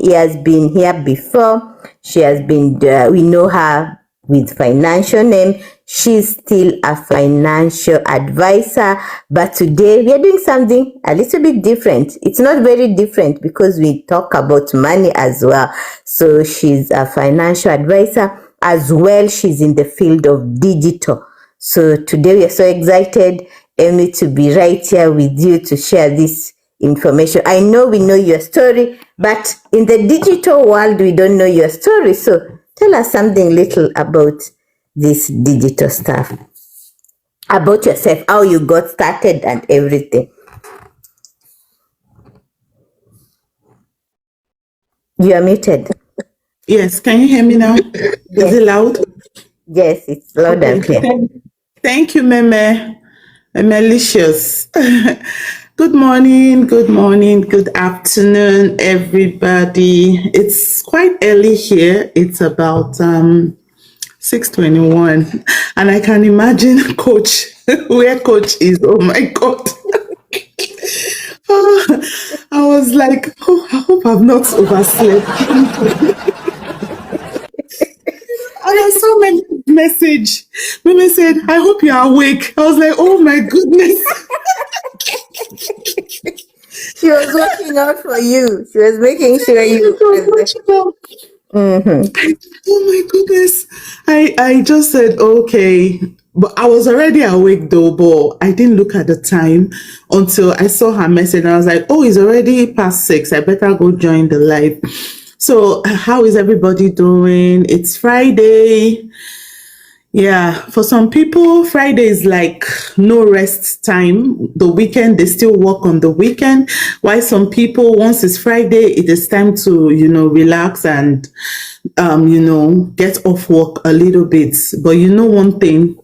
He has been here before. She has been, we know her with financial name. She's still a financial advisor, but today we are doing something a little bit different. It's not very different because we talk about money as well. So she's a financial advisor as well. She's in the field of digital. So today we are so excited, Ammie, to be right here with you to share this information. I know we know your story, but in the digital world, we don't know your story. So tell us something little about this digital stuff, about yourself, how you got started and everything. You are muted. Yes, can you hear me now? Is it loud? Yes, it's loud and clear. Thank you, Meme. Malicious. Good morning, good afternoon, everybody. It's quite early here. It's about 6:21, and I can imagine Coach where Coach is. Oh my God. I was like, oh, I hope I've not overslept. And I saw my message. Mimi said, I hope you're awake. I was like, oh my goodness. She was watching out for you. She was making sure you. Mm-hmm. Oh my goodness. I just said, okay. But I was already awake though, but I didn't look at the time until I saw her message. And I was like, oh, it's already past 6. I better go join the live. So how is everybody doing? It's Friday. Yeah, for some people, Friday is like no rest time. The weekend, they still work on the weekend. While some people, once it's Friday, it is time to, relax and, get off work a little bit. But one thing,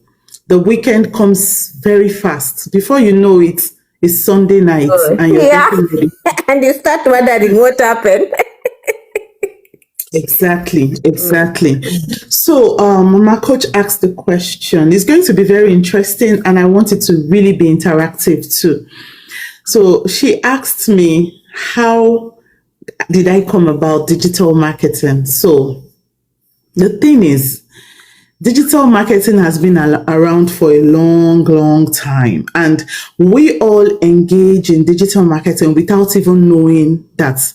the weekend comes very fast. Before you know it, it's Sunday night. And you're getting ready. And you start wondering what happened. Exactly. So, my coach asked the question. It's going to be very interesting, and I want it to really be interactive too. So, she asked me, how did I come about digital marketing? So, the thing is, digital marketing has been around for a long time, and we all engage in digital marketing without even knowing that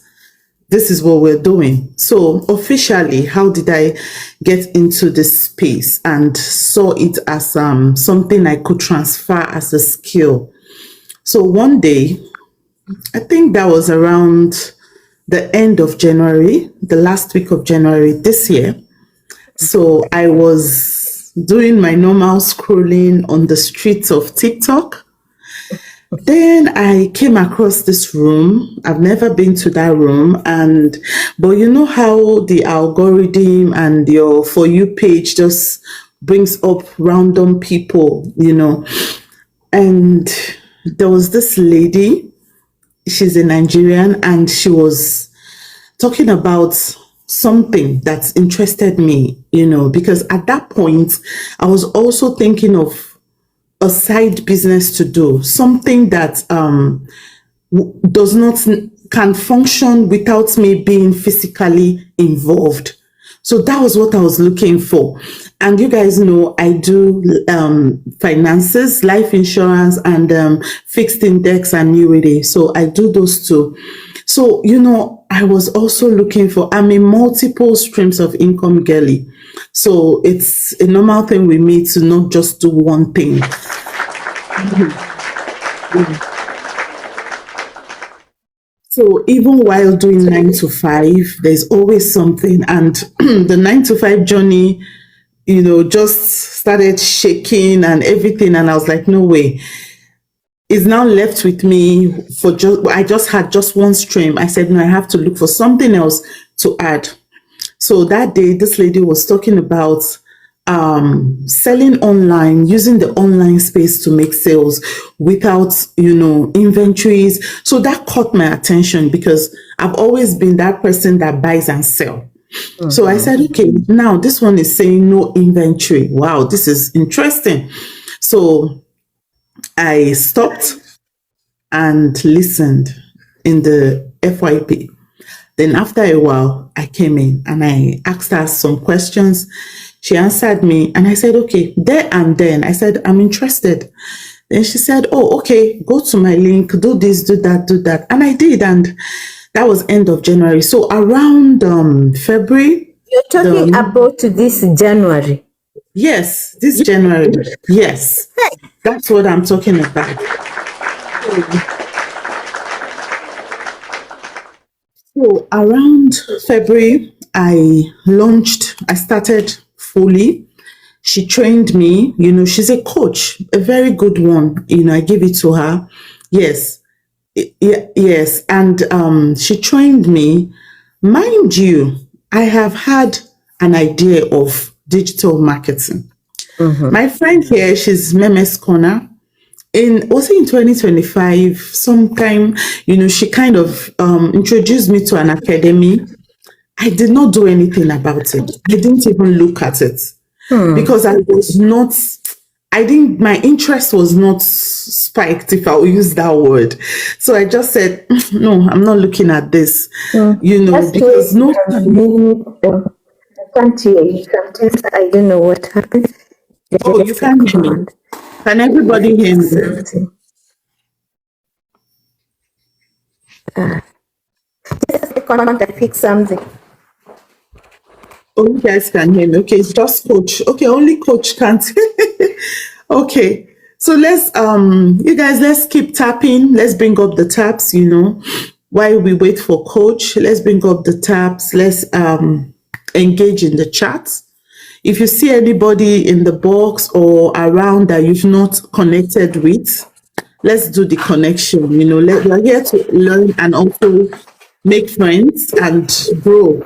this is what we're doing. So officially, how did I get into this space and saw it as something I could transfer as a skill? So one day, I think that was around the end of January, the last week of January this year. So I was doing my normal scrolling on the streets of TikTok. Then I came across this room. I've never been to that room. But you know how the algorithm and your For You page just brings up random people, And there was this lady, she's a Nigerian, and she was talking about something that interested me, because at that point, I was also thinking of a side business to do, something that can function without me being physically involved. So that was what I was looking for. And you guys know I do finances, life insurance, and fixed index and annuity. So I do those two. So, I was also looking for, I'm a multiple streams of income girly. So it's a normal thing with me to not just do one thing. So even while doing 9 to 5, there's always something. And the 9 to 5 journey, just started shaking and everything. And I was like, no way. It's now left with me I just had just one stream. I said, no, I have to look for something else to add. So that day, this lady was talking about selling online, using the online space to make sales without, inventories. So that caught my attention because I've always been that person that buys and sell. Mm-hmm. So I said, okay, now this one is saying no inventory. Wow, this is interesting. So I stopped and listened in the FYP. Then after a while, I came in and I asked her some questions. She answered me and I said, okay, there and then I said, I'm interested. Then she said, oh, okay, go to my link, do this, do that, do that. And I did. And that was end of January. So around February. You're talking about this January. Yes, this January. Yes, that's what I'm talking about. So around February, I started fully. She trained me, she's a coach, a very good one. I give it to her. Yes. Yes. And she trained me. Mind you, I have had an idea of digital marketing. My friend here, she's Meme's Corner. Was it in 2025, sometime, she kind of introduced me to an academy. I did not do anything about it. I didn't even look at it because my interest was not spiked, if I will use that word. So I just said, no, I'm not looking at this, because no. I can't hear you. Sometimes I don't know what happened. Oh, you can't hear me. Can everybody hear me? Just a comment, I fix something. Oh, you guys can hear me. Okay, it's just coach. Okay, only coach can't. Okay. So let's keep tapping. Let's bring up the taps, while we wait for coach. Let's bring up the taps. Let's engage in the chat. If you see anybody in the box or around that you've not connected with, let's do the connection. We're here to learn and also make friends and grow.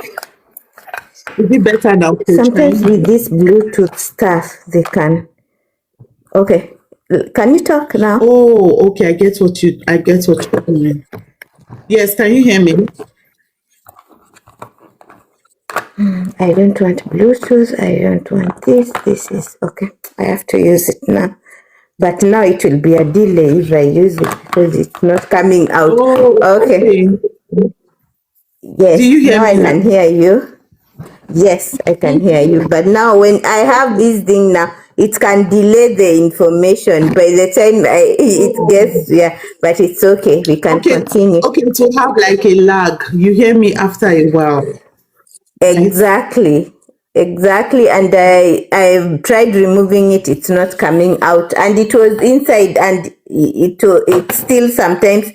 Is it better now? Sometimes with this Bluetooth stuff, they can. Okay, can you talk now? Oh, okay. I get what you're doing. Yes, can you hear me? I don't want Bluetooth. I don't want this. This is okay. I have to use it now. But now it will be a delay if I use it because it's not coming out. Oh, okay. Yes, do you hear now me? I can hear you. Yes, I can hear you. But now when I have this thing now, it can delay the information. By the time it gets, but it's okay. We can continue. Okay, to have like a lag. You hear me after a while. Exactly. Exactly. And I've tried removing it. It's not coming out. And it was inside and it still sometimes,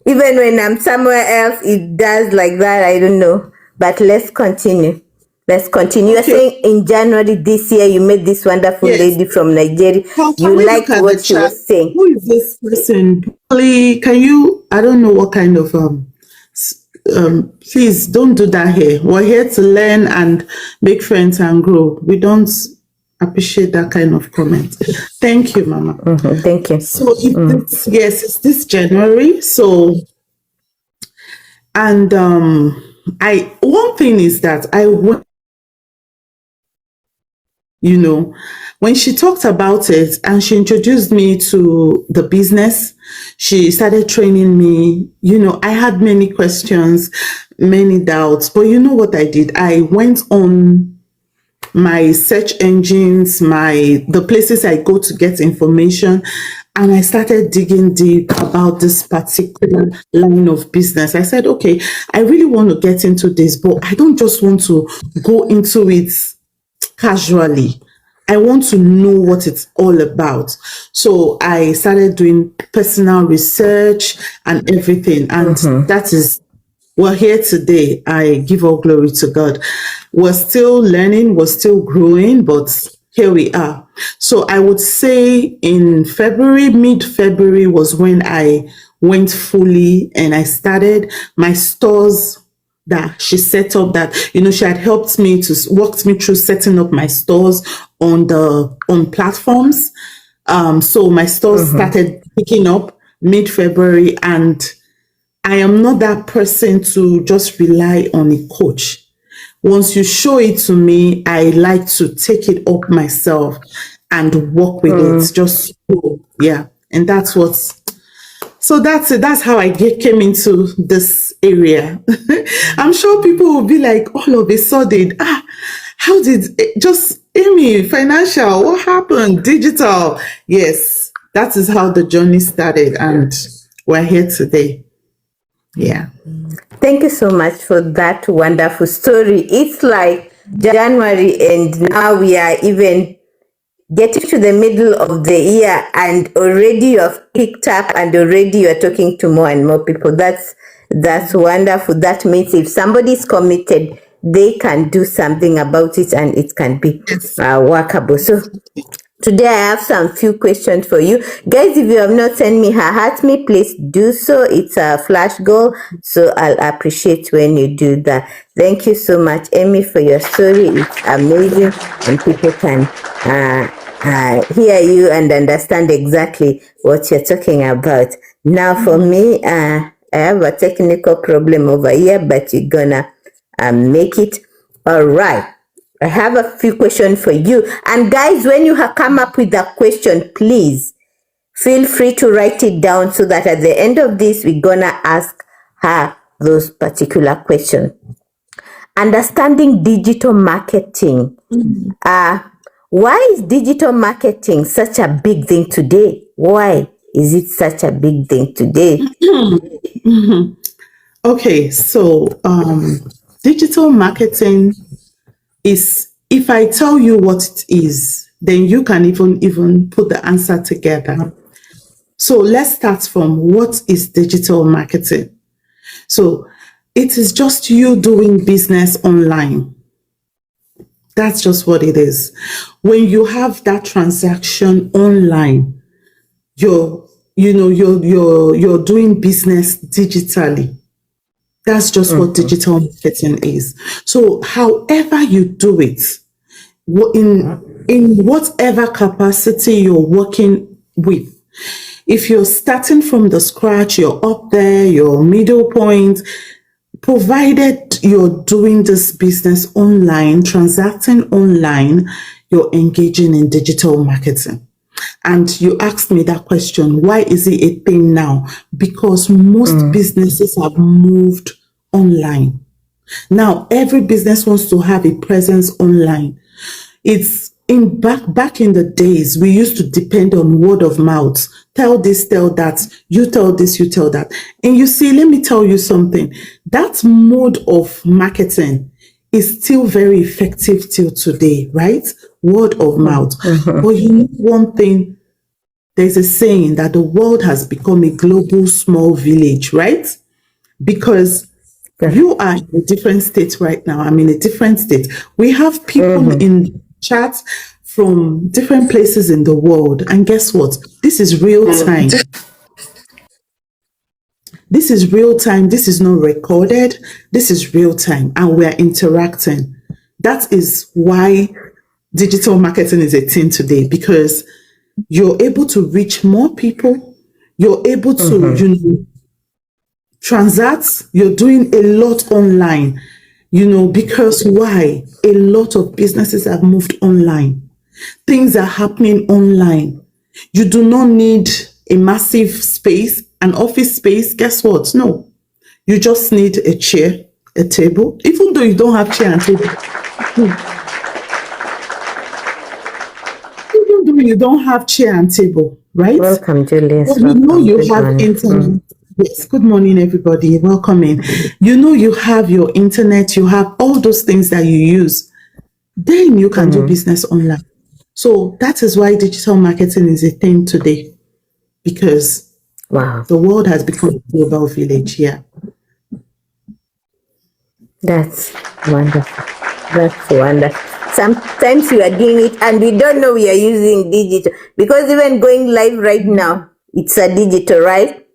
even when I'm somewhere else, it does like that. I don't know. But let's continue. You're saying in January this year, you met this wonderful lady from Nigeria. You liked what she was saying. Who is this person? I don't know what kind of, please don't do that here. We're here to learn and make friends and grow. We don't appreciate that kind of comment. Thank you, Mama. Thank you. So it's this January. So, and one thing is that when she talked about it and she introduced me to the business, she started training me. I had many questions, many doubts, but you know what I did? I went on my search engines, the places I go to get information, and I started digging deep about this particular line of business. I said, okay, I really want to get into this, but I don't just want to go into it casually. I want to know what it's all about. So I started doing personal research and everything. And we're here today. I give all glory to God. We're still learning, we're still growing, but here we are. So I would say in mid-February was when I went fully and I started my stores that she set up, that she had walked me through setting up my stores on platforms. So my stores started picking up mid-February, and I am not that person to just rely on a coach. Once you show it to me, I like to take it up myself and work with it. Just so, and that's what So that's it. That's how I came into this area. I'm sure people will be like, all of a sudden, how did just Ammie, financial, what happened? Digital. Yes, that is how the journey started, and we're here today. Yeah. Thank you so much for that wonderful story. It's like January, and now we are even getting to the middle of the year, and already you have picked up, and already you are talking to more and more people. That's wonderful. That means if somebody is committed, they can do something about it, and it can be Yes. workable. So today I have some few questions for you. Guys, if you have not sent me her heart me, please do so. It's a flash goal, so I'll appreciate when you do that. Thank you so much, Ammie, for your story. It's amazing, and people can hear you and understand exactly what you're talking about. Now for me, I have a technical problem over here, but you're gonna make it. All right. I have a few questions for you. And guys, when you have come up with a question, please feel free to write it down so that at the end of this, we're gonna ask her those particular questions. Understanding digital marketing. Why is digital marketing such a big thing today? Why is it such a big thing today? Okay, so digital marketing is, if I tell you what it is, then you can even put the answer together. So let's start from what is digital marketing. So it is just you doing business online. That's just what it is. When you have that transaction online, you're doing business digitally. That's just what digital marketing is. So however you do it, in whatever capacity you're working with, if you're starting from the scratch, you're up there, your middle point, provided you're doing this business online, transacting online, you're engaging in digital marketing. And you asked me that question, why is it a thing now? Because most businesses have moved online. Now, every business wants to have a presence online. It's in back in the days, we used to depend on word of mouth. Tell this, tell that, you tell this, you tell that. And you see, let me tell you something. That mode of marketing is still very effective till today, right? Word of mouth. But you know one thing, there's a saying that the world has become a global small village, right? Because you are in a different state right now. I'm in a different state. We have people in chat from different places in the world. And guess what? This is real time. This is real time. This is not recorded. This is real time. And we're interacting. That is why digital marketing is a thing today, because you're able to reach more people. You're able to, transact. You're doing a lot online, because why? A lot of businesses have moved online. Things are happening online. You do not need a massive space, an office space. Guess what? No. You just need a chair, a table, even though you don't have chair and table. Even though you don't have chair and table, right? Welcome, Julius. But you know you have internet. Yes, good morning, everybody. Welcome in. You know you have your internet, you have all those things that you use. Then you can do business online. So that is why digital marketing is a thing today, because the world has become a global village here. That's wonderful. That's wonderful. Sometimes we are doing it and we don't know we are using digital, because even going live right now, it's a digital, right?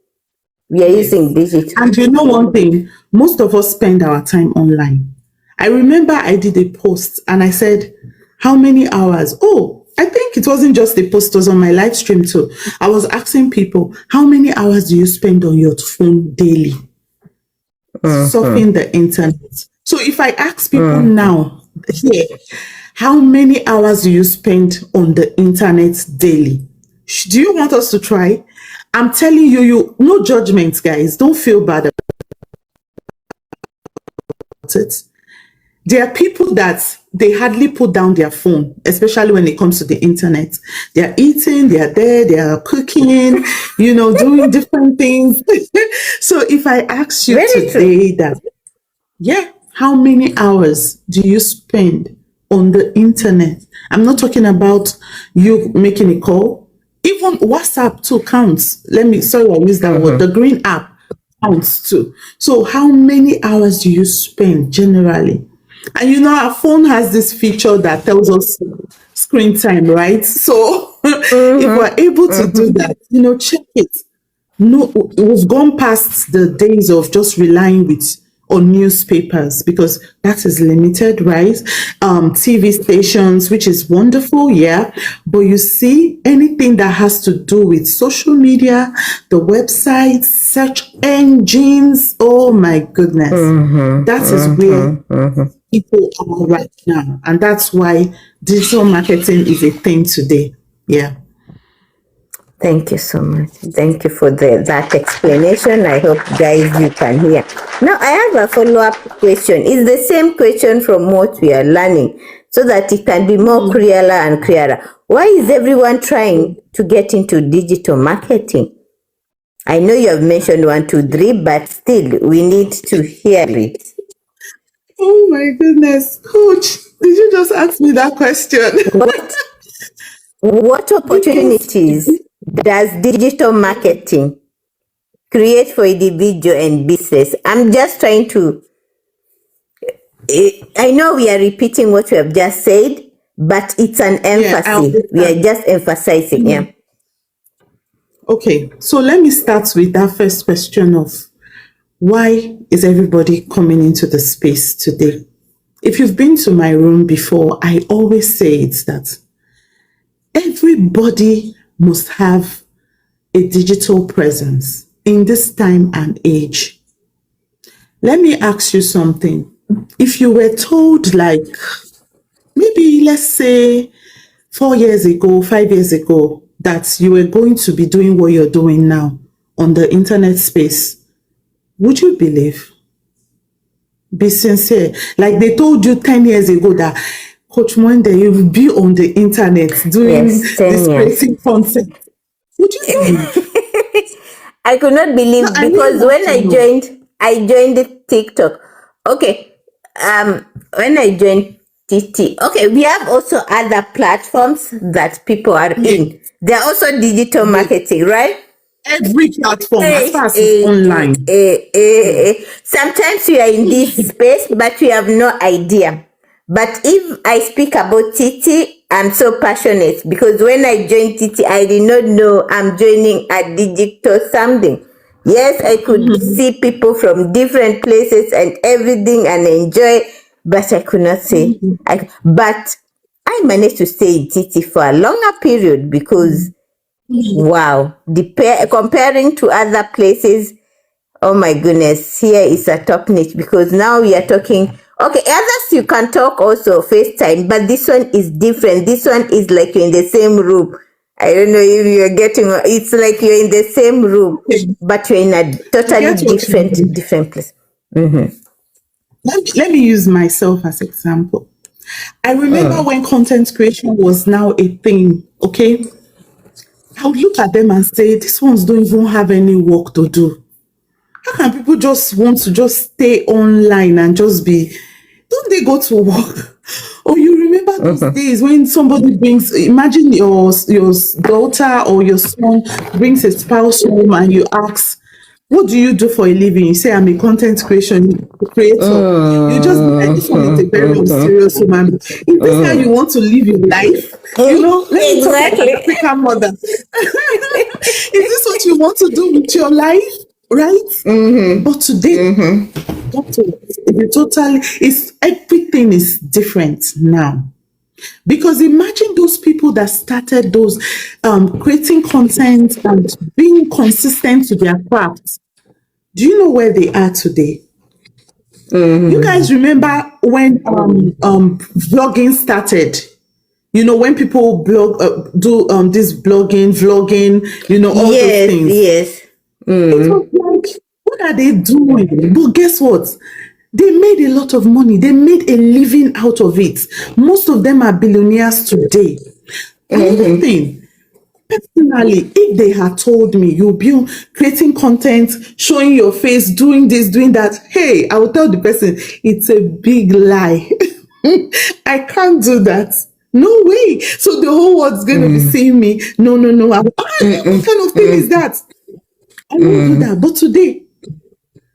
We are using digital. And you know one thing, most of us spend our time online. I remember I did a post and I said, how many hours? Oh, I think it wasn't just a post, it was on my live stream too. I was asking people, how many hours do you spend on your phone daily? Surfing the internet. So if I ask people now, here, how many hours do you spend on the internet daily? Do you want us to try? I'm telling you, no judgment, guys. Don't feel bad about it. There are people that they hardly put down their phone, especially when it comes to the internet. They're eating, they're there, they are cooking, doing different things. So if I ask you Very today true. that, yeah, how many hours do you spend on the internet? I'm not talking about you making a call. Even WhatsApp too counts. Sorry, I use that word. The green app counts too. So how many hours do you spend generally? And our phone has this feature that tells us screen time, right? So if we're able to do that, check it. No, we've gone past the days of just relying on newspapers, because that is limited, right? TV stations, which is wonderful, yeah. But you see, anything that has to do with social media, the websites, search engines, oh my goodness, that is where people are right now. And that's why digital marketing is a thing today. Yeah. Thank you so much. Thank you for that explanation. I hope, guys, you can hear. Now, I have a follow-up question. It's the same question from what we are learning, so that it can be more clearer and clearer. Why is everyone trying to get into digital marketing? I know you have mentioned 1, 2, 3, but still, we need to hear it. Oh my goodness. Coach, did you just ask me that question? What opportunities does digital marketing create for individual and business? I'm just trying to, I know we are repeating what we have just said, but it's an emphasis. We are just emphasizing, yeah. Okay, so let me start with that first question of why is everybody coming into the space today? If you've been to my room before, I always say it's that everybody must have a digital presence in this time and age. Let me ask you something. If you were told, like, maybe let's say 4 years ago, 5 years ago, that you were going to be doing what you're doing now on the internet space, would you believe? Be sincere. Like they told you 10 years ago that Coach Mwendwa, you will be on the internet doing this creating content. Would you believe? I could not believe, No, because when I joined the TikTok. Okay, when I joined TT, okay, we have also other platforms that people are in. They're also digital marketing, right? Every platform, as far as it's online. Sometimes we are in this space, but we have no idea. But if I speak about TT, I'm so passionate, because when I joined TT, I did not know I'm joining a digital something. Yes, I could see people from different places and everything and enjoy, but I could not say. But I managed to stay in TT for a longer period, because wow, comparing to other places, oh my goodness, here is a top niche, because now we are talking. Okay, others you can talk also FaceTime, but this one is different. This one is like you're in the same room. I don't know if you're getting. It's like you're in the same room, but you're in a totally different place. Let me use myself as example. I remember when content creation was now a thing. Okay, I would look at them and say, "These ones don't even have any work to do. How can people just want to just stay online and just be? Don't they go to work?" Or you remember those days when somebody imagine your daughter or your son brings a spouse home and you ask, "What do you do for a living?" You say, "I'm a content creator." You just be like, "This one is a very mysterious woman. Is this how you want to live your life?" Let me talk like an African mother. Is this what you want to do with your life? Right? But today, everything is different now. Because imagine those people that started those creating content and being consistent to their craft. Do you know where they are today? You guys remember when vlogging started? You know, when people do this blogging, vlogging, you know, all those Yes, things. yes. It was like, what are they doing? But guess what? They made a lot of money. They made a living out of it. Most of them are billionaires today. Another thing, personally, if they had told me you'll be creating content, showing your face, doing this, doing that, hey, I will tell the person it's a big lie. I can't do that. No way. So the whole world's going to be seeing me. No, no, no. What kind of thing is that? I won't do that. But today,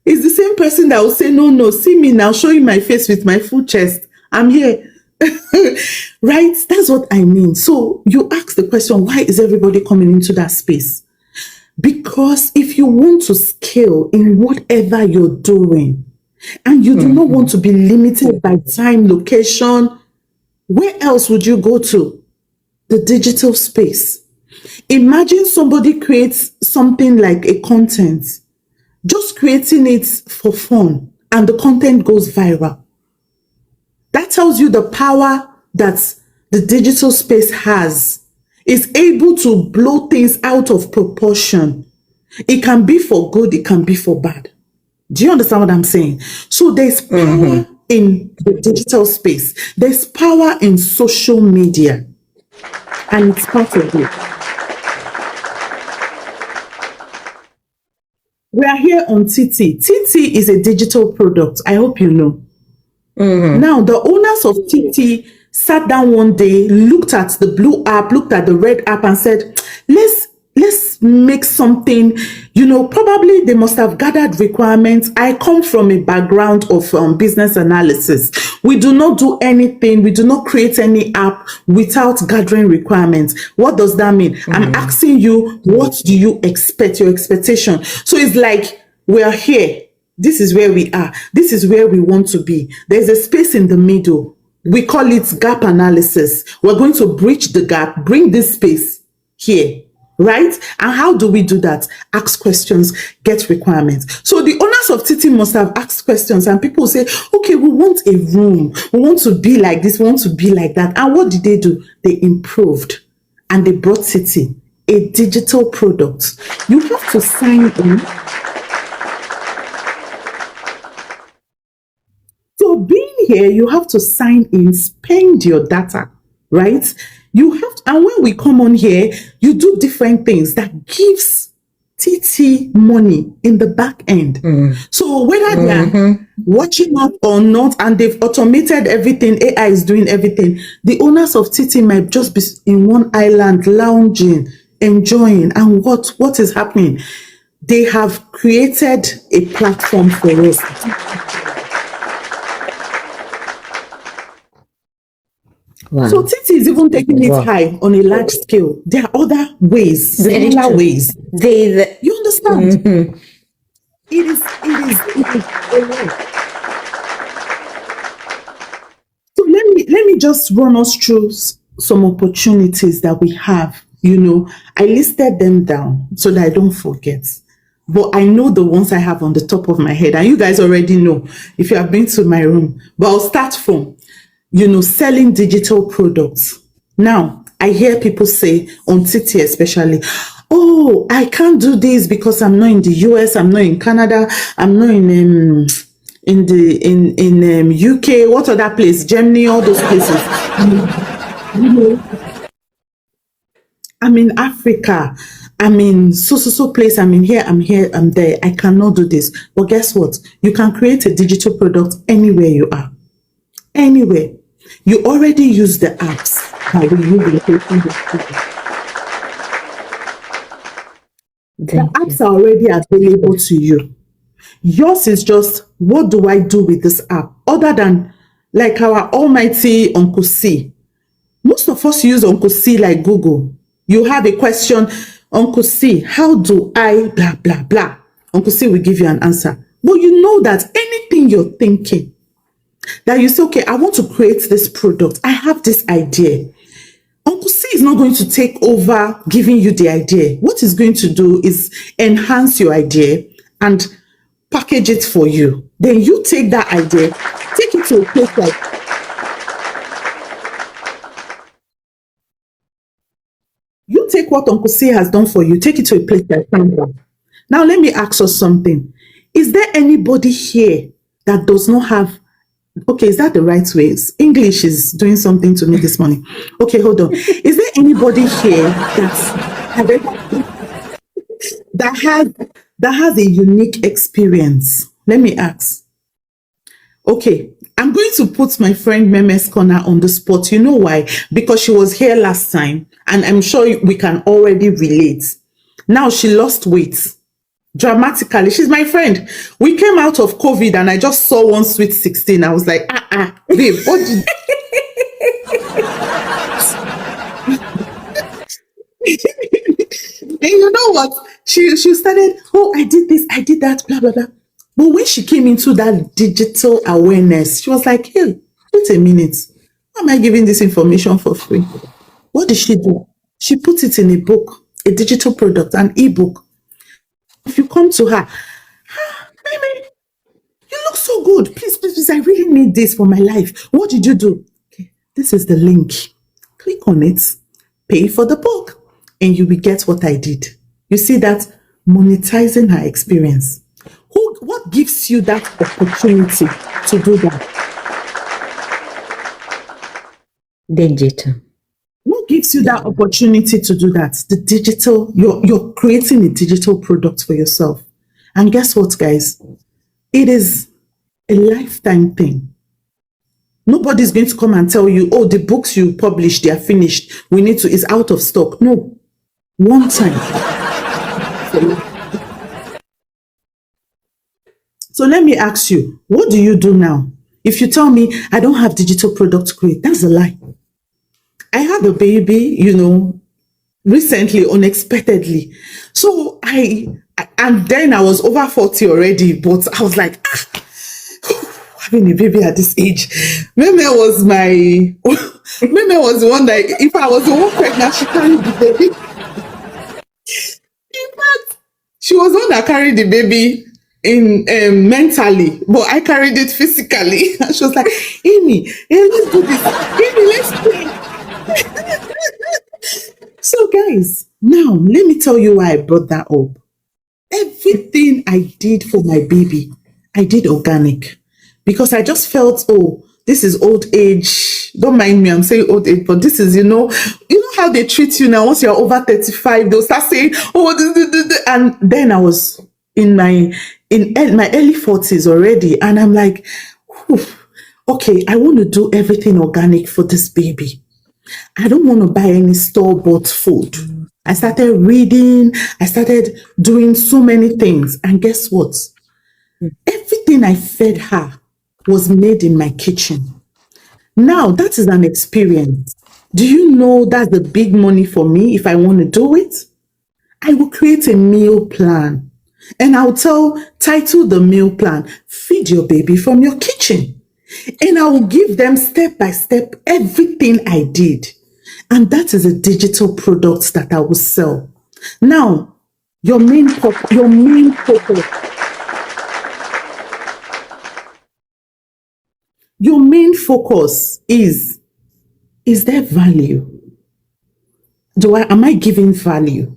it's the same person that will say, no, no, see me now, showing my face with my full chest. I'm here. Right? That's what I mean. So you ask the question, why is everybody coming into that space? Because if you want to scale in whatever you're doing, and you do not want to be limited by time, location, where else would you go to? The digital space. Imagine somebody creates something like a content, just creating it for fun, and the content goes viral. That tells you the power that the digital space has. It's able to blow things out of proportion. It can be for good, it can be for bad. Do you understand what I'm saying? So there's power in the digital space. There's power in social media. And it's part of it. We are here on TT. TT is a digital product. I hope you know. Now, the owners of TT sat down one day, looked at the blue app, looked at the red app, and said, let's make something, you know, probably they must have gathered requirements. I come from a background of business analysis. We do not do anything, we do not create any app without gathering requirements. What does that mean? I'm asking you, what do you expect, your expectation? So it's like, we're here. This is where we are. This is where we want to be. There's a space in the middle. We call it gap analysis. We're going to bridge the gap, bring this space here, right? And how do we do that? Ask questions, get requirements. So the owners of TT must have asked questions, and people say, okay, we want a room. We want to be like this. We want to be like that. And what did they do? They improved, and they brought TT, a digital product. You have to sign in. So being here, you have to sign in, spend your data, right? You have to, and when we come on here, you do different things that gives TT money in the back end. So whether they're watching us or not, and they've automated everything, AI is doing everything, the owners of TT might just be in one island, lounging, enjoying. And what is happening? They have created a platform for us. Wow. So TT is even taking it high on a large scale. There are other ways, Very similar true. ways. You understand? It is a lot. So let me just run us through some opportunities that we have. You know, I listed them down so that I don't forget. But I know the ones I have on the top of my head, and you guys already know if you have been to my room. But I'll start from, you know, selling digital products. Now, I hear people say on TT especially, oh, I can't do this because I'm not in the US, I'm not in Canada, I'm not in UK, what other place, Germany, all those places. You know, I'm in Africa, I'm in so place, I'm in here, I'm there. I cannot do this. But guess what? You can create a digital product anywhere you are. Anywhere. You already use the apps. The apps are already available to you. Yours is just, what do I do with this app? Other than like our almighty Uncle C. Most of us use Uncle C like Google. You have a question, Uncle C, how do I blah, blah, blah. Uncle C will give you an answer. But you know that anything you're thinking, that you say, okay, I want to create this product. I have this idea. Uncle C is not going to take over giving you the idea. What he's going to do is enhance your idea and package it for you. Then you take that idea, take it to a place like take what Uncle C has done for you, take it to a place like Mwendwa. Now, let me ask us something. Is there anybody here that does not have, okay, is that the right way? English is doing something to me this morning. Okay, hold on. Is there anybody here that has a unique experience? Let me ask. Okay, I'm going to put my friend Meme's Corner on the spot. You know why? Because she was here last time, and I'm sure we can already relate. Now she lost weight dramatically. She's my friend. We came out of COVID, and I just saw one sweet 16. I was like, babe, what did And you know what? She started, oh, I did this, I did that, blah, blah, blah. But when she came into that digital awareness, she was like, hey, wait a minute. Why am I giving this information for free? What did she do? She put it in a book, a digital product, an ebook. If you come to her, Mimi, you look so good. Please, please, please, I really need this for my life. What did you do? Okay, this is the link. Click on it, pay for the book, and you will get what I did. You see that? Monetizing her experience. What gives you that opportunity to do that? Digital. What gives you that opportunity to do that? The digital, you're creating a digital product for yourself. And guess what, guys? It is a lifetime thing. Nobody's going to come and tell you, oh, the books you published, they are finished. It's out of stock. No. One time. So let me ask you, what do you do now? If you tell me, I don't have digital product to create, that's a lie. I had a baby, recently, unexpectedly. So and then I was over 40 already, but I was like, having a baby at this age. Meme was the one that, if I was the one pregnant, she carried the baby. In fact, she was the one that carried the baby in mentally, but I carried it physically. And she was like, Ammie, let's do this. Ammie, let's play. So guys, now let me tell you why I brought that up. Everything I did for my baby, I did organic, because I just felt, oh, this is old age. Don't mind me, I'm saying old age, but this is, you know how they treat you now. Once you're over 35, they'll start saying, oh, and then I was in my early 40s already, and I'm like, okay, I want to do everything organic for this baby. I don't want to buy any store-bought food. I started reading. I started doing so many things. And guess what? Everything I fed her was made in my kitchen. Now, that is an experience. Do you know that's the big money for me if I want to do it? I will create a meal plan. And I'll title the meal plan, Feed Your Baby from Your Kitchen. And I will give them step by step everything I did. And that is a digital product that I will sell. Now, your main focus is there value? Am I giving value?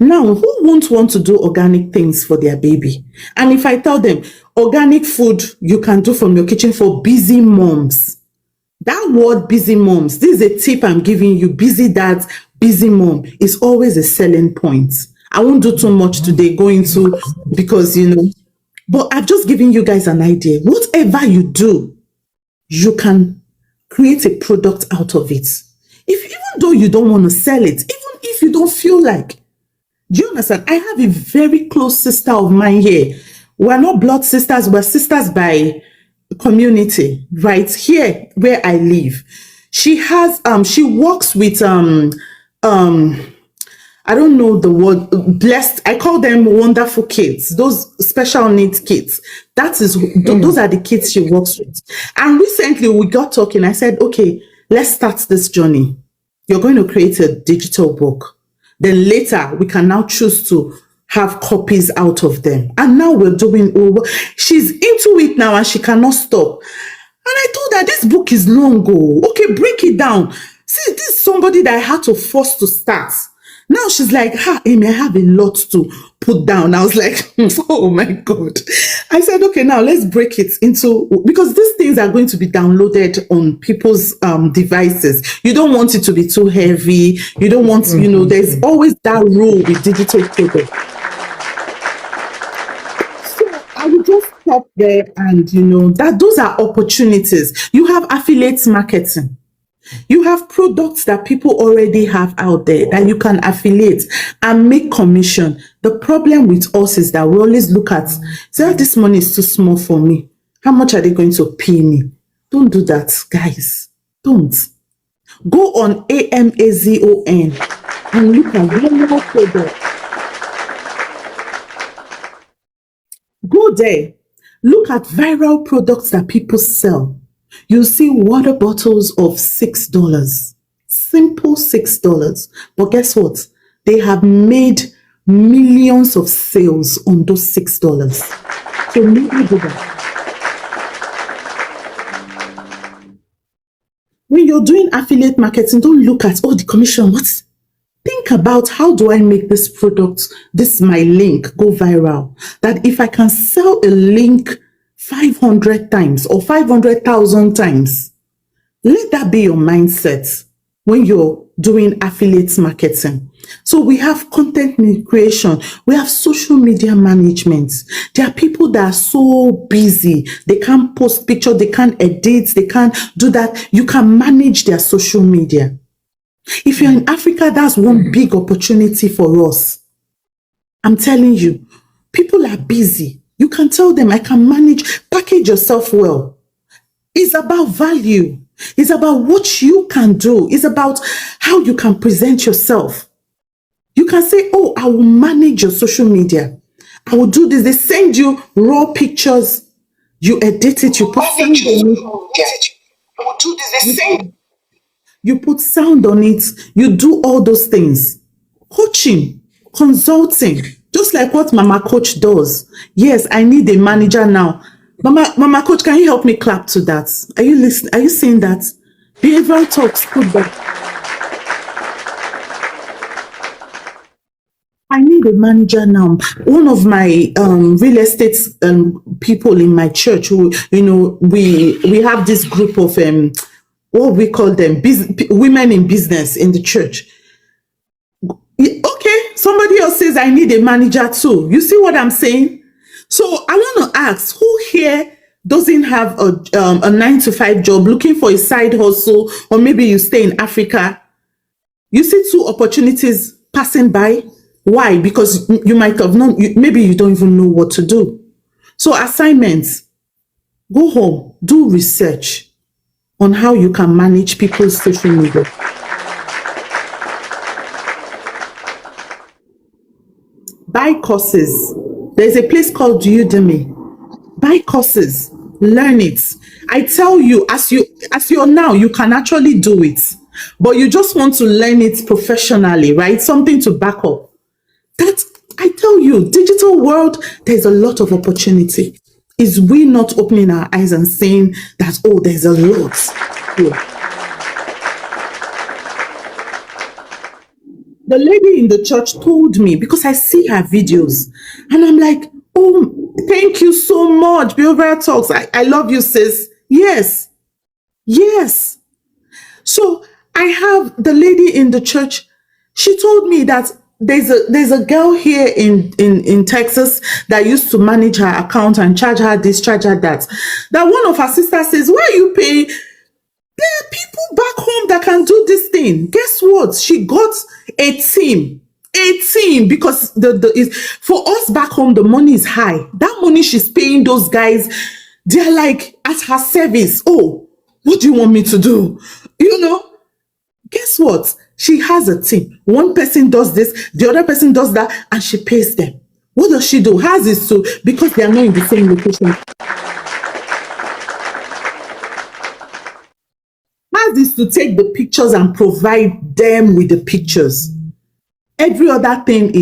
Now, who won't want to do organic things for their baby? And if I tell them, organic food you can do from your kitchen for busy moms. That word busy moms, this is a tip I'm giving you. Busy dads, busy mom is always a selling point. I won't do too much today because, but I've just given you guys an idea. Whatever you do, you can create a product out of it. Even though you don't want to sell it, even if you don't feel like. Do you understand? I have a very close sister of mine here. We're not blood sisters, we're sisters by community, right here where I live. She works with I don't know the word, blessed. I call them wonderful kids, those special needs kids. Those are the kids she works with. And recently we got talking. I said, okay, let's start this journey. You're going to create a digital book. Then later we can now choose to have copies out of them. And now we're doing over. She's into it now and she cannot stop. And I told her, this book is long. Okay, break it down. See, this is somebody that I had to force to start. Now she's like, Amy, I have a lot to put down. I was like, oh my God. I said, okay, now let's break it into, because these things are going to be downloaded on people's devices. You don't want it to be too heavy. You don't want, there's always that rule with digital products. So I would just stop there and, that those are opportunities. You have affiliate marketing. You have products that people already have out there that you can affiliate and make commission. The problem with us is that we always look at, say, this money is too small for me. How much are they going to pay me? Don't do that, guys. Don't. Go on Amazon and look at viral products. Go there. Look at viral products that people sell. You see water bottles of $6, simple $6. But guess what? They have made millions of sales on those $6. So maybe do that. When you're doing affiliate marketing, don't look at, the commission. Think about, how do I make this product, my link, go viral? That if I can sell a link 500 times or 500,000 times, let that be your mindset when you're doing affiliate marketing. So we have content creation, we have social media management. There are people that are so busy, they can't post pictures, they can't edit, they can't do that. You can manage their social media. If you're in Africa, that's one big opportunity for us. I'm telling you, people are busy. You can tell them, I can manage, package yourself well. It's about value. It's about what you can do. It's about how you can present yourself. You can say, I will manage your social media. I will do this. They send you raw pictures. You edit it. You put sound on it. I will do this. You put sound on it. You do all those things. Coaching, consulting, just like what Mama Coach does. Yes, I need a manager now. Mama Coach, can you help me clap to that? Are you listening? Are you seeing that? Behavioral talks, put that. I need a manager now. One of my real estate people in my church, who, we have this group of what we call them, women in business in the church. Okay, somebody else says I need a manager too. You see what I'm saying? So I want to ask, who here doesn't have a 9-to-5 job, looking for a side hustle, or maybe you stay in Africa? You see two opportunities passing by. Why? Because you might have known, maybe you don't even know what to do. So assignments, go home, do research on how you can manage people's social media. Buy courses. There's a place called Udemy. Buy courses, learn it. I tell you, as you're now, you can actually do it, but you just want to learn it professionally, right? Something to back up. That, I tell you, digital world, there's a lot of opportunity. Is we not opening our eyes and saying that, there's a lot here. The lady in the church told me, because I see her videos, and I'm like, thank you so much, Behavioral Talks. I love you, sis. Yes. So I have the lady in the church. She told me that there's a girl here in Texas that used to manage her account and charge her this, charge her that. That one of her sisters says, why are you paying? There are people back home that can do this thing. Guess what? She got a team, because for us back home, the money is high. That money she's paying those guys, they're like at her service. What do you want me to do? Guess what? She has a team. One person does this, the other person does that, and she pays them. What does she do? Hers is because they are not in the same location. Hers is to take the pictures and provide them with the pictures. Every other thing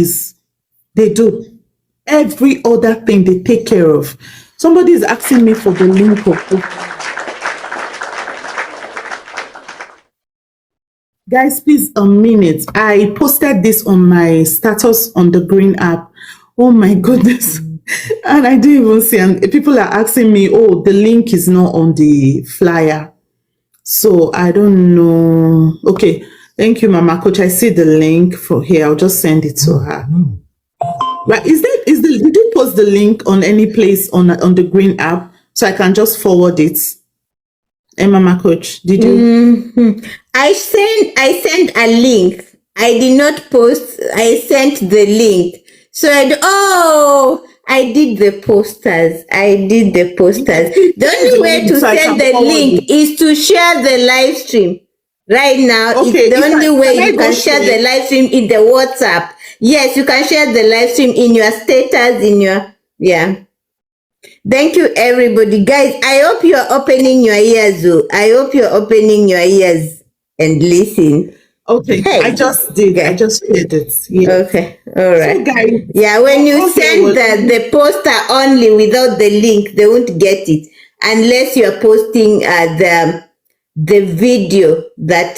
they do. Every other thing they take care of. Somebody is asking me for the link of it. Guys, please a minute. I posted this on my status on the Green app. Oh my goodness. And I didn't even see, and people are asking me, oh, the link is not on the flyer. So I don't know. Okay. Thank you, Mama Coach. I see the link for here. I'll just send it to her. Right. Did you post the link on any place on the Green app so I can just forward it? Hey, Mama Coach, did you? I sent a link. I did not post. I sent the link. So I did the posters. The only way to send the link is to share the live stream. Right now, Okay, it's the only way can I you go can share share? the live stream in the WhatsApp. Yes, you can share the live stream in your status, yeah. Thank you, everybody. Guys, I hope you're opening your ears. I hope you're opening your ears and listen. Okay, Hey, I just did. okay. I just shared it. Yeah. Okay, all right. So, guys, Yeah, when you okay, send the poster only without the link, they won't get it unless you're posting the video that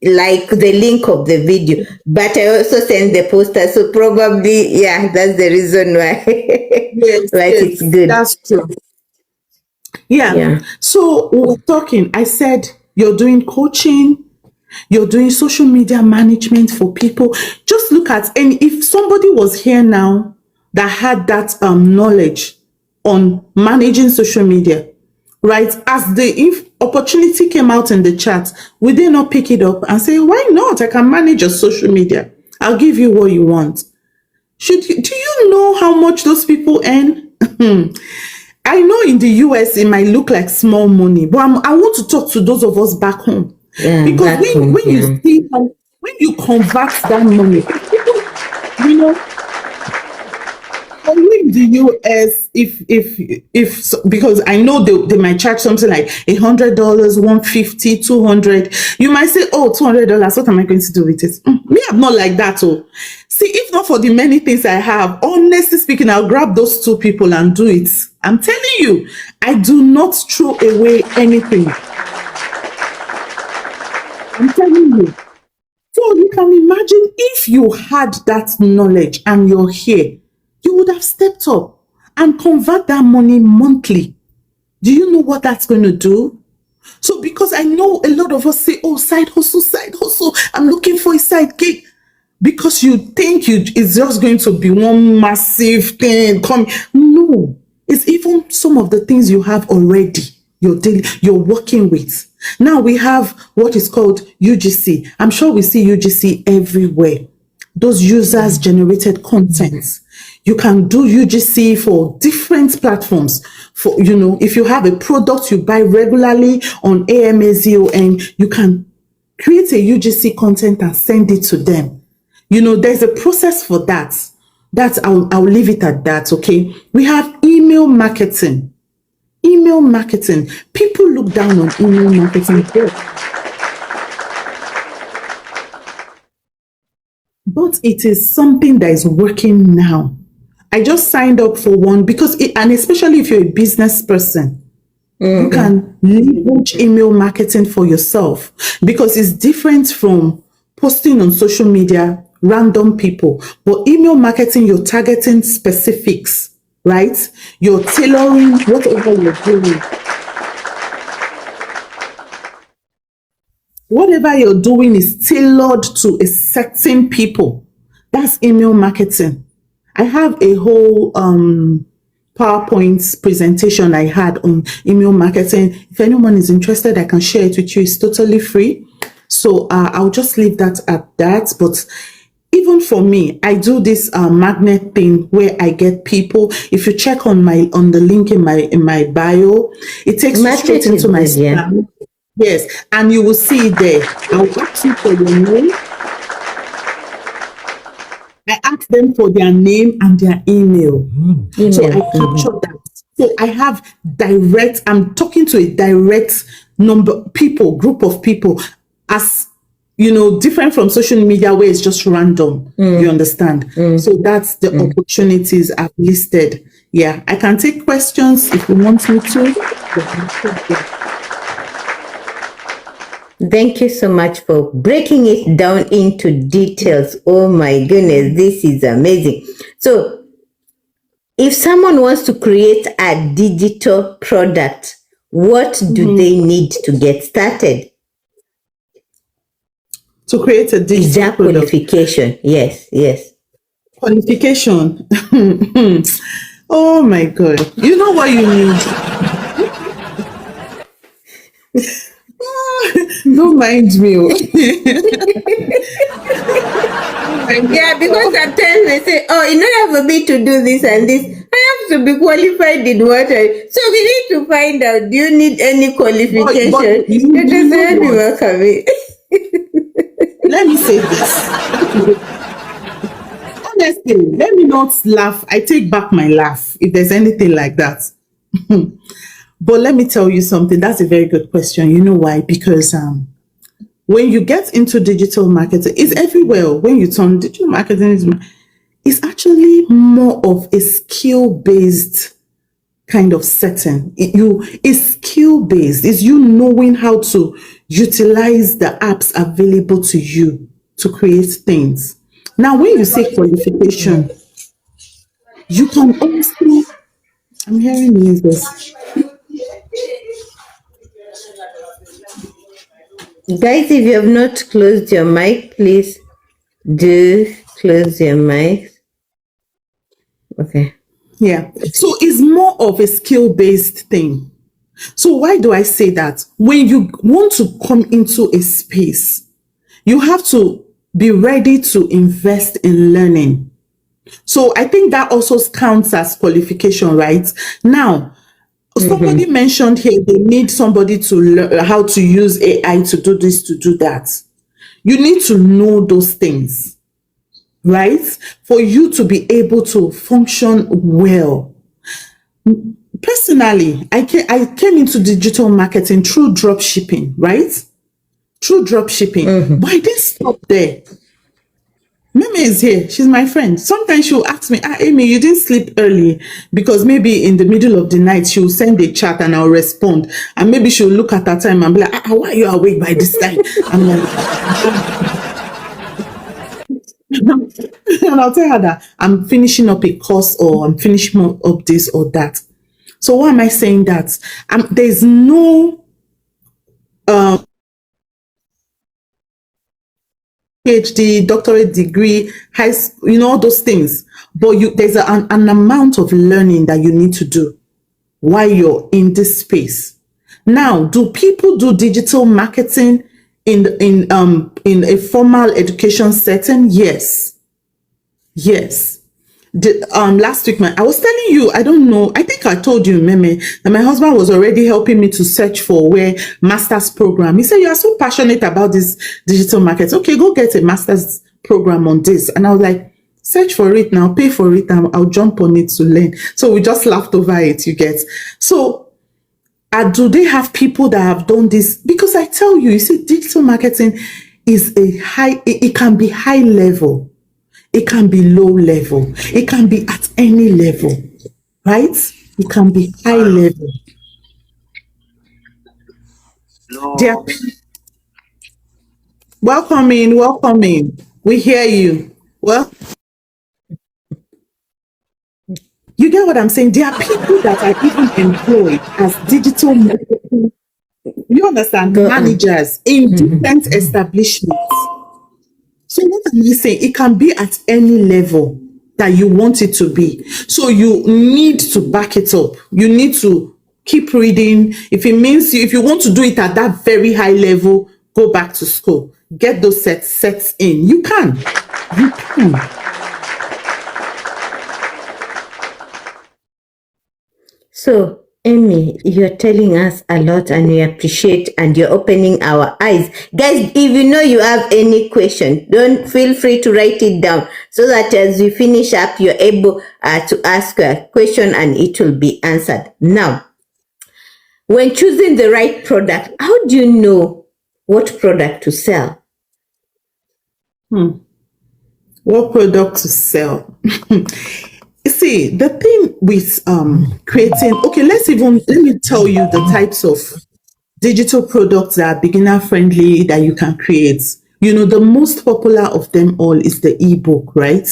like the link of the video. But I also send the poster, so probably that's the reason why. yes, But yes, it's good. that's true. Yeah. Yeah. So we were talking. I said you're doing coaching, you're doing social media management for people. Just look at, and if somebody was here now that had that knowledge on managing social media, right? As the opportunity came out in the chat, would they not pick it up and say, why not? I can manage your social media. I'll give you what you want. Do you know how much those people earn? I know in the US it might look like small money, but I want to talk to those of us back home. Yeah, Because when yeah. you see when you convert that money, people, you know, only in the US, if because I know they might charge something like $100, $150, $200. You might say, oh, $200. What am I going to do with it? Me, I'm not like that. Oh, see, if not for the many things I have, honestly speaking, I'll grab those two people and do it. I'm telling you, I do not throw away anything. I'm telling you. So you can imagine if you had that knowledge and you're here, you would have stepped up and convert that money monthly. Do you know what that's going to do? So because I know a lot of us say, oh, side hustle, I'm looking for a side gig. Because you think it's just going to be one massive thing. No, it's even some of the things you have already, you're working with. Now we have what is called UGC. I'm sure we see UGC everywhere. Those users generated content. You can do UGC for different platforms. For, if you have a product you buy regularly on Amazon, you can create a UGC content and send it to them. There's a process for that. I'll leave it at that, okay? We have email marketing. Email marketing. People look down on email marketing. But it is something that is working now. I just signed up for one because and especially if you're a business person, you can leverage email marketing for yourself because it's different from posting on social media, random people. But email marketing, you're targeting specifics, right? You're tailoring whatever you're doing. Whatever you're doing is tailored to a certain people. That's email marketing. I have a whole PowerPoint presentation I had on email marketing. If anyone is interested, I can share it with you. It's totally free. So I'll just leave that at that. But even for me, I do this magnet thing where I get people. If you check on the link in my bio, it takes you straight into my spam. Yes, and you will see it there. I'll ask you for your name. I ask them for their name and their email. So I capture that. So I have I'm talking to a direct group of people, as different from social media where it's just random. You understand? So that's the opportunities I've listed. Yeah, I can take questions if you want me to. Thank you so much for breaking it down into details. Oh my goodness, this is amazing. So, if someone wants to create a digital product, what do they need to get started? To create a Is digital there product. qualification? Yes, yes. Qualification. Oh my God. You know what you need? Don't mind me. Yeah, because at times they say, oh, in order for me to do this and this, I have to be qualified in what I. So we need to find out, do you need any qualification? But you It is know very what? welcome. Let me say this. Honestly, let me not laugh. I take back my laugh if there's anything like that. But let me tell you something. That's a very good question. You know why? Because when you get into digital marketing, it's everywhere. When you turn digital marketing, it's actually more of a skill-based kind of setting. It's skill-based. It's you knowing how to utilize the apps available to you to create things. Now, when you say qualification, you can also, I'm hearing music. Guys, if you have not closed your mic, please do close your mic. Okay. Yeah. So it's more of a skill-based thing. So why do I say that? When you want to come into a space, you have to be ready to invest in learning. So I think that also counts as qualification, right? Now, somebody mentioned here they need somebody to learn how to use AI to do this, to do that. You need to know those things, right? For you to be able to function well. Personally, I came into digital marketing through dropshipping, right? Through dropshipping. But I didn't stop there. Meme is here. She's my friend. Sometimes she'll ask me, Amy, you didn't sleep early, because maybe in the middle of the night she'll send a chat and I'll respond. And maybe she'll look at her time and be like, why are you awake by this time? I'm like, and I'll tell her that I'm finishing up a course or I'm finishing up this or that. So why am I saying that? There's no PhD, doctorate degree, all those things. But there's an amount of learning that you need to do while you're in this space. Now, do people do digital marketing in a formal education setting? Yes. Yes. Last week, I was telling you, I don't know, I think I told you, Meme, that my husband was already helping me to search for where master's program. He said, you are so passionate about this digital market. Okay, go get a master's program on this. And I was like, search for it now, pay for it, and I'll jump on it to learn. So we just laughed over it, you get. So do they have people that have done this? Because I tell you, you see, digital marketing is it can be high level. It can be low level. It can be at any level, right? It can be high level. Hello. Welcome in, welcome in. We hear you. Well, you get what I'm saying? There are people that are even employed as digital marketing, you understand, managers in different establishments. So what am I saying? It can be at any level that you want it to be. So you need to back it up. You need to keep reading. If it means if you want to do it at that very high level, go back to school. Get those sets in. You can. You can. So, Ammie, you're telling us a lot and we appreciate, and you're opening our eyes. Guys, if you know you have any question, don't feel free to write it down so that as we finish up, you're able to ask a question and it will be answered. Now, when choosing the right product, how do you know what product to sell? What product to sell? You see, the thing with creating, okay, let me tell you the types of digital products that are beginner friendly that you can create. You know, the most popular of them all is the ebook, right?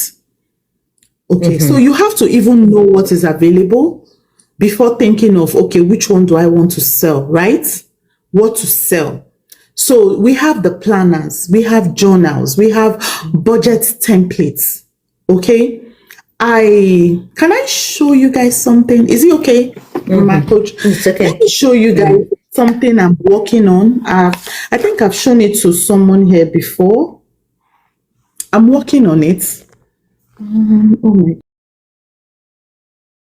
Okay, so you have to even know what is available before thinking of, okay, which one do I want to sell, right? What to sell. So we have the planners, we have journals, we have budget templates. Okay. Can I show you guys something? Is it okay, my coach? It's okay. Let me show you guys something I'm working on. I think I've shown it to someone here before. I'm working on it. Oh my